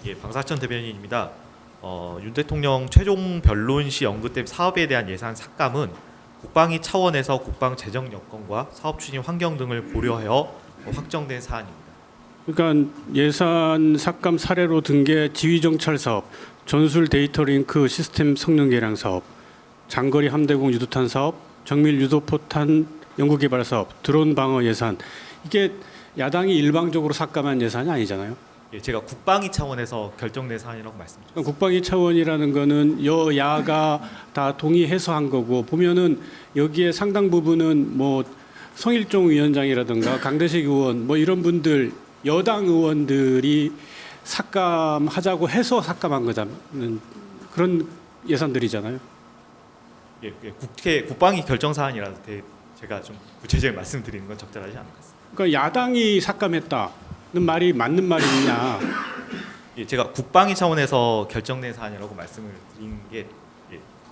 예, 방사천 대변인입니다. 윤 대통령 최종 변론 시 언급된 사업에 대한 예산 삭감은 국방위 차원에서 국방 재정 여건과 사업 추진 환경 등을 고려하여 확정된 사안입니다. 그러니까 예산 삭감 사례로 든 게 지휘정찰 사업, 전술 데이터 링크 시스템 성능 개량 사업, 장거리 함대공 유도탄 사업, 정밀 유도포탄 연구개발 사업, 드론 방어 예산. 이게 야당이 일방적으로 삭감한 예산이 아니잖아요. 예, 제가 국방위 차원에서 결정된 사안이라고 말씀드렸습니다. 그러니까 국방위 차원이라는 거는 여야가 다 동의해서 한 거고, 보면은 여기에 상당 부분은 뭐 성일종 위원장이라든가 강대식 의원 뭐 이런 분들, 여당 의원들이 삭감하자고 해서 삭감한 거자는 그런 예산들이잖아요. 예, 국회 국방위 결정 사안이라서 제가 좀 구체적인 말씀드리는 건 적절하지 않은 것 같습니다. 그러니까 야당이 삭감했다는 말이 맞는 말이냐? 예, 제가 국방위 차원에서 결정된 사안이라고 말씀을 드린 게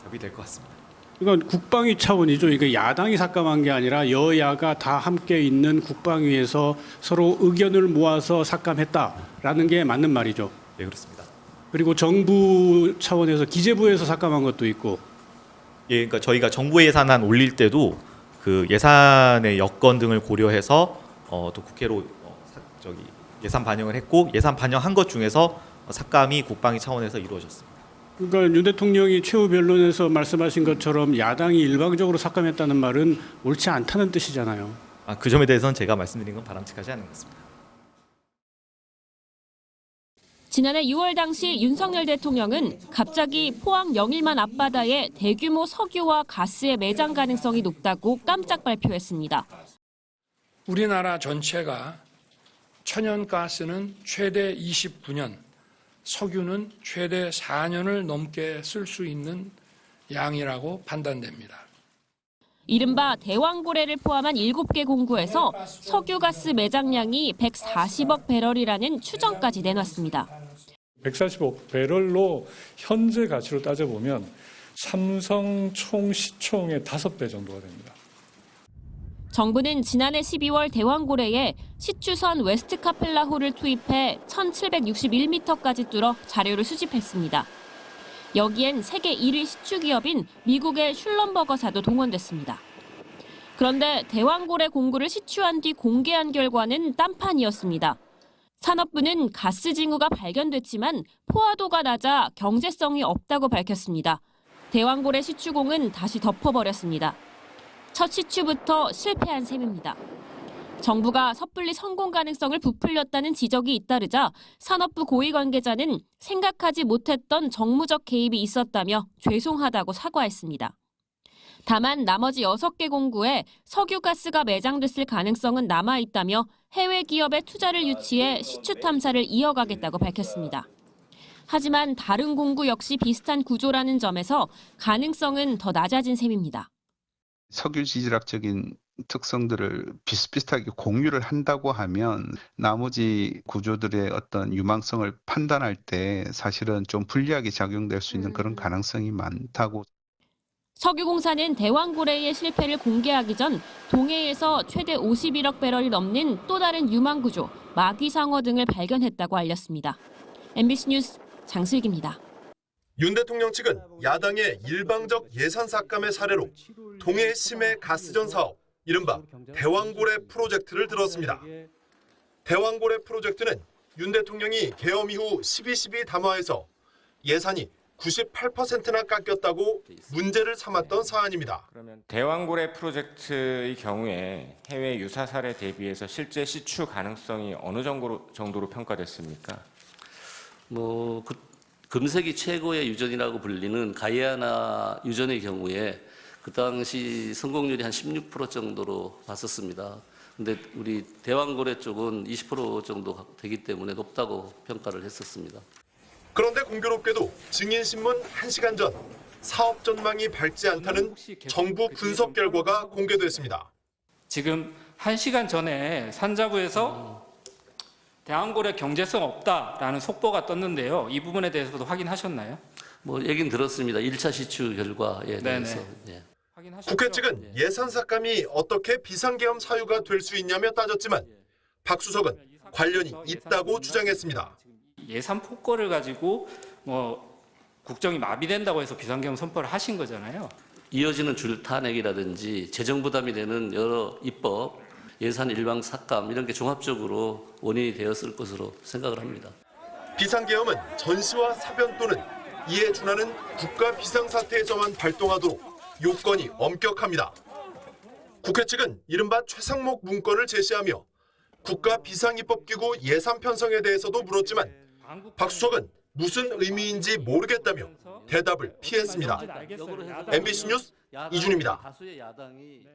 답이 될 것 같습니다. 이건 국방위 차원이죠. 이게 야당이 삭감한 게 아니라 여야가 다 함께 있는 국방위에서 서로 의견을 모아서 삭감했다라는 게 맞는 말이죠. 예, 그렇습니다. 그리고 정부 차원에서 기재부에서 삭감한 것도 있고. 예, 그러니까 저희가 정부 예산안 올릴 때도 그 예산의 여건 등을 고려해서 또 국회로 예산 반영을 했고, 예산 반영한 것 중에서 삭감이 국방위 차원에서 이루어졌습니다. 그러니까 윤 대통령이 최후 변론에서 말씀하신 것처럼 야당이 일방적으로 삭감했다는 말은 옳지 않다는 뜻이잖아요. 그 점에 대해서는 제가 말씀드린 건 바람직하지 않은 것 같습니다. 지난해 6월 당시 윤석열 대통령은 갑자기 포항 영일만 앞바다에 대규모 석유와 가스의 매장 가능성이 높다고 깜짝 발표했습니다. 우리나라 전체가 천연가스는 최대 29년, 석유는 최대 4년을 넘게 쓸 수 있는 양이라고 판단됩니다. 이른바 대왕고래를 포함한 7개 공구에서 석유가스 매장량이 140억 배럴이라는 추정까지 내놨습니다. 140억 배럴로 현재 가치로 따져보면 삼성 총 시총의 5배 정도가 됩니다. 정부는 지난해 12월 대왕고래에 시추선 웨스트카펠라호를 투입해 1761m까지 뚫어 자료를 수집했습니다. 여기엔 세계 1위 시추기업인 미국의 슐럼버거사도 동원됐습니다. 그런데 대왕고래 공구를 시추한 뒤 공개한 결과는 딴판이었습니다. 산업부는 가스 징후가 발견됐지만 포화도가 낮아 경제성이 없다고 밝혔습니다. 대왕고래 시추공은 다시 덮어버렸습니다. 첫 시추부터 실패한 셈입니다. 정부가 섣불리 성공 가능성을 부풀렸다는 지적이 잇따르자 산업부 고위 관계자는 생각하지 못했던 정무적 개입이 있었다며 죄송하다고 사과했습니다. 다만 나머지 6개 공구에 석유가스가 매장됐을 가능성은 남아있다며 해외 기업의 투자를 유치해 시추 탐사를 이어가겠다고 밝혔습니다. 하지만 다른 공구 역시 비슷한 구조라는 점에서 가능성은 더 낮아진 셈입니다. 석유 지질학적인 특성들을 비슷비슷하게 공유를 한다고 하면 나머지 구조들의 어떤 유망성을 판단할 때 사실은 좀 불리하게 작용될 수 있는 그런 가능성이 많다고. 석유공사는 대왕고래의 실패를 공개하기 전 동해에서 최대 51억 배럴이 넘는 또 다른 유망구조, 마귀상어 등을 발견했다고 알렸습니다. MBC 뉴스 장슬기입니다. 윤 대통령 측은 야당의 일방적 예산 삭감의 사례로 동해 심해 가스전 사업, 이른바 대왕고래 프로젝트를 들었습니다. 대왕고래 프로젝트는 윤 대통령이 계엄 이후 12.12 담화에서 예산이 98%나 깎였다고 문제를 삼았던 사안입니다. 대왕고래 프로젝트의 경우에 해외 유사 사례 대비해서 실제 시추 가능성이 어느 정도로 평가됐습니까? 금세기 최고의 유전이라고 불리는 가이아나 유전의 경우에 그 당시 성공률이 한 16% 정도로 봤었습니다. 근데 우리 대왕고래 쪽은 20% 정도 되기 때문에 높다고 평가를 했었습니다. 그런데 공교롭게도 증인신문 1시간 전 사업 전망이 밝지 않다는 정부 분석 결과가 공개됐습니다. 지금 1시간 전에 산자부에서 대왕고래 경제성 없다라는 속보가 떴는데요. 이 부분에 대해서도 확인하셨나요? 얘긴 들었습니다. 1차 시추 결과에 대해서. 예. 국회 측은 예산 삭감이 어떻게 비상계엄 사유가 될 수 있냐며 따졌지만 박 수석은 관련이 있다고 주장했습니다. 예산 폭거를 가지고 뭐 국정이 마비된다고 해서 비상계엄 선포를 하신 거잖아요. 이어지는 줄 탄핵이라든지 재정 부담이 되는 여러 입법, 예산 일방 삭감 이런 게 종합적으로 원인이 되었을 것으로 생각을 합니다. 비상계엄은 전시와 사변 또는 이에 준하는 국가 비상사태에서만 발동하도록 요건이 엄격합니다. 국회 측은 이른바 최상목 문건을 제시하며 국가 비상입법기구 예산 편성에 대해서도 물었지만 박 수석은 무슨 의미인지 모르겠다며 대답을 피했습니다. MBC 뉴스 이준입니다. 다수의 야당이